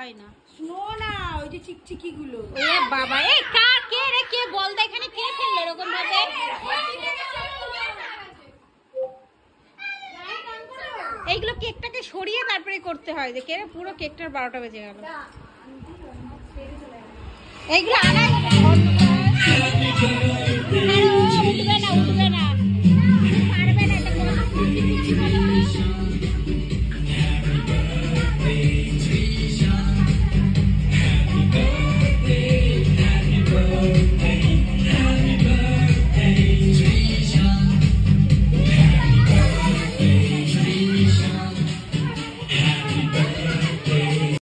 হয় না। স্নো না, ওই যে চিকচিকি গুলো। এ বাবা, এ কে রে, কে বল দে এখানে কে ফেললো এরকম ভাবে? এইগুলো কেকটাকে সরিয়ে তারপরে করতে হয়। যে কে রে, পুরো কেকটার 12টা বেজে গেল। এইগুলো আনা